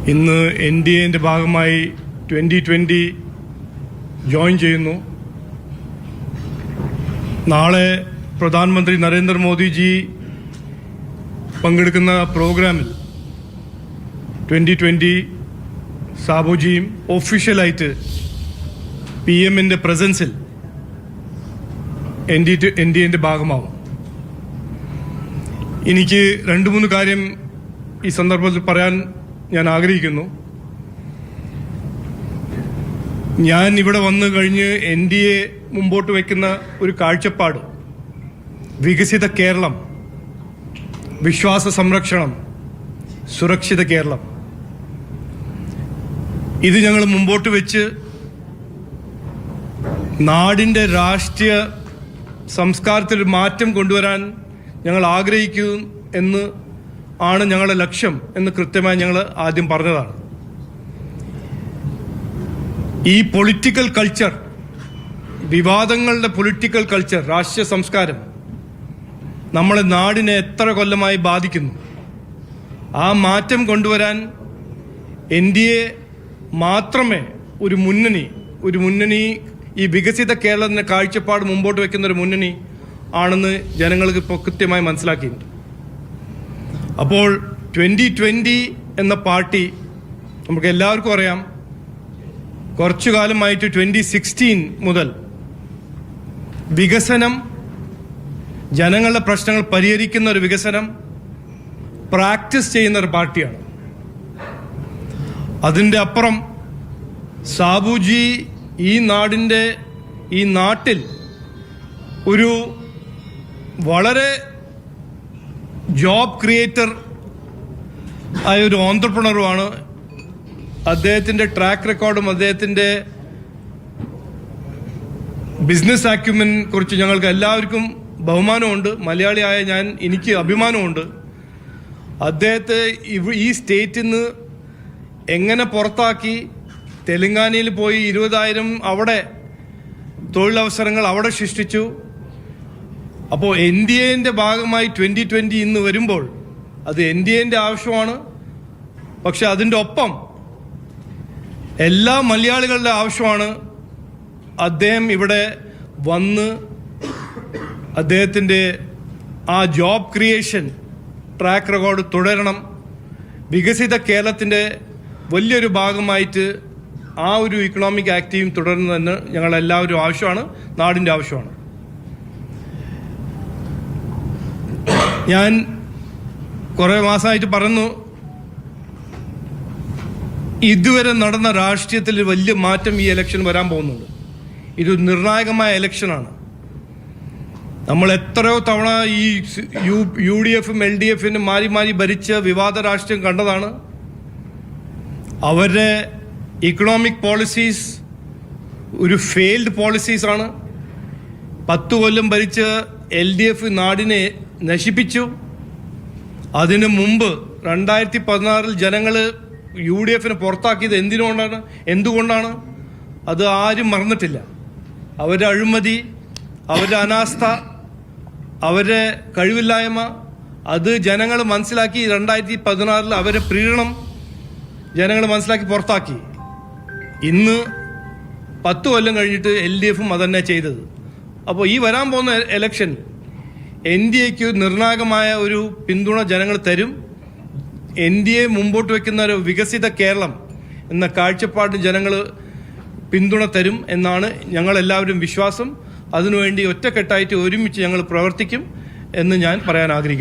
ഇന്ന് NDAന്റെ ഭാഗമായി 2020 ജോയിൻ ചെയ്യുന്നു. നാളെ പ്രധാനമന്ത്രി നരേന്ദ്രമോദിജി പങ്കെടുക്കുന്ന പ്രോഗ്രാമിൽ 2020 സാബുജിയും ഒഫീഷ്യലായിട്ട് PMന്റെ പ്രസൻസിൽ NDAന്റെ ഭാഗമാവും. എനിക്ക് 2-3 കാര്യം ഈ സന്ദർഭത്തിൽ പറയാൻ ഞാൻ ആഗ്രഹിക്കുന്നു. ഞാൻ ഇവിടെ വന്നു കഴിഞ്ഞ് NDA മുമ്പോട്ട് വയ്ക്കുന്ന ഒരു കാഴ്ചപ്പാട് വികസിത കേരളം, വിശ്വാസ സംരക്ഷണം, സുരക്ഷിത കേരളം, ഇത് ഞങ്ങൾ മുമ്പോട്ട് വെച്ച് നാടിൻ്റെ രാഷ്ട്രീയ സംസ്കാരത്തിൽ മാറ്റം കൊണ്ടുവരാൻ ഞങ്ങൾ ആഗ്രഹിക്കും എന്ന് ആണ് ഞങ്ങളുടെ ലക്ഷ്യം എന്ന് കൃത്യമായി ഞങ്ങൾ ആദ്യം പറഞ്ഞതാണ്. ഈ പൊളിറ്റിക്കൽ കൾച്ചർ, വിവാദങ്ങളുടെ പൊളിറ്റിക്കൽ കൾച്ചർ, രാഷ്ട്രീയ സംസ്കാരം നമ്മളെ നാടിനെ എത്ര കൊല്ലമായി ബാധിക്കുന്നു. ആ മാറ്റം കൊണ്ടുവരാൻ NDA മാത്രമേ ഒരു മുന്നണി ഈ വികസിത കേരളത്തിന്റെ കാഴ്ചപ്പാട് മുമ്പോട്ട് വയ്ക്കുന്ന ഒരു മുന്നണി ആണെന്ന് ജനങ്ങൾക്ക് ഇപ്പോൾ കൃത്യമായി മനസ്സിലാക്കിയിട്ടുണ്ട്. അപ്പോൾ 2020 എന്ന പാർട്ടി നമുക്ക് എല്ലാവർക്കും അറിയാം, കുറച്ചു കാലമായിട്ട് 2016 മുതൽ വികസനം, ജനങ്ങളുടെ പ്രശ്നങ്ങൾ പരിഹരിക്കുന്ന ഒരു വികസനം പ്രാക്ടീസ് ചെയ്യുന്ന ഒരു പാർട്ടിയാണ്. അതിൻ്റെ അപ്പുറം സാബുജി ഈ നാട്ടിൽ ഒരു വളരെ ജോബ് ക്രിയേറ്റർ ആയ ഒരു ഓൺട്രപ്രണറുമാണ്. അദ്ദേഹത്തിൻ്റെ ട്രാക്ക് റെക്കോർഡും അദ്ദേഹത്തിൻ്റെ ബിസിനസ് ആക്യുമെൻ കുറിച്ച് ഞങ്ങൾക്ക് എല്ലാവർക്കും ബഹുമാനമുണ്ട്. മലയാളിയായ എനിക്ക് അഭിമാനമുണ്ട്. അദ്ദേഹത്തെ ഈ സ്റ്റേറ്റിൽ നിന്ന് എങ്ങനെ പുറത്താക്കി തെലങ്കാനയിൽ പോയി 20,000 അവിടെ തൊഴിലവസരങ്ങൾ അവിടെ സൃഷ്ടിച്ചു. അപ്പോൾ NDAന്റെ ഭാഗമായി 2020 ഇന്ന് വരുമ്പോൾ അത് NDAന്റെ ആവശ്യമാണ്. പക്ഷെ അതിൻ്റെ ഒപ്പം എല്ലാ മലയാളികളുടെ ആവശ്യമാണ്. അദ്ദേഹം ഇവിടെ വന്ന് അദ്ദേഹത്തിൻ്റെ ആ ജോബ് ക്രിയേഷൻ ട്രാക്ക് റെക്കോർഡ് തുടരണം. വികസിത കേരളത്തിൻ്റെ വലിയൊരു ഭാഗമായിട്ട് ആ ഒരു ഇക്കണോമിക് ആക്ടിവിറ്റി തുടരുന്നതെന്ന് ഞങ്ങളെല്ലാവരും ആവശ്യമാണ്, നാടിൻ്റെ ആവശ്യമാണ്. ഞാൻ കുറേ മാസമായിട്ട് പറഞ്ഞു, ഇതുവരെ നടന്ന രാഷ്ട്രീയത്തിൽ വലിയ മാറ്റം ഈ ഇലക്ഷൻ വരാൻ പോകുന്നുണ്ട്. ഇത് നിർണായകമായ ഇലക്ഷനാണ്. നമ്മൾ എത്രയോ തവണ ഈ UDFും LDFനും മാറി ഭരിച്ച വിവാദ രാഷ്ട്രീയം കണ്ടതാണ്. അവരുടെ ഇക്കണോമിക് പോളിസീസ് ഒരു ഫെയിൽഡ് പോളിസീസാണ്. 10 കൊല്ലം ഭരിച്ച LDF നാടിനെ നശിപ്പിച്ചു. അതിനു മുമ്പ് 2016 ജനങ്ങൾ UDFനെ പുറത്താക്കിയത് എന്തുകൊണ്ടാണ് അത് ആരും മറന്നിട്ടില്ല. അവരുടെ അഴിമതി, അവരുടെ അനാസ്ഥ, അവരുടെ കഴിവില്ലായ്മ, അത് ജനങ്ങൾ മനസ്സിലാക്കി 2016 അവരെ പ്രീണനം ജനങ്ങൾ മനസ്സിലാക്കി പുറത്താക്കി. ഇന്ന് 10 കൊല്ലം കഴിഞ്ഞിട്ട് LDFും അതന്നെ ചെയ്തത്. അപ്പോൾ ഈ വരാൻ പോകുന്ന ഇലക്ഷൻ NDAക്ക് നിർണായകമായ ഒരു പിന്തുണ ജനങ്ങൾ തരും. NDA മുമ്പോട്ട് വയ്ക്കുന്ന ഒരു വികസിത കേരളം എന്ന കാഴ്ചപ്പാട് ജനങ്ങൾ പിന്തുണ തരും എന്നാണ് ഞങ്ങളെല്ലാവരും വിശ്വാസം. അതിനുവേണ്ടി ഒറ്റക്കെട്ടായിട്ട് ഒരുമിച്ച് ഞങ്ങൾ പ്രവർത്തിക്കും എന്ന് ഞാൻ പറയാൻ ആഗ്രഹിക്കുന്നു.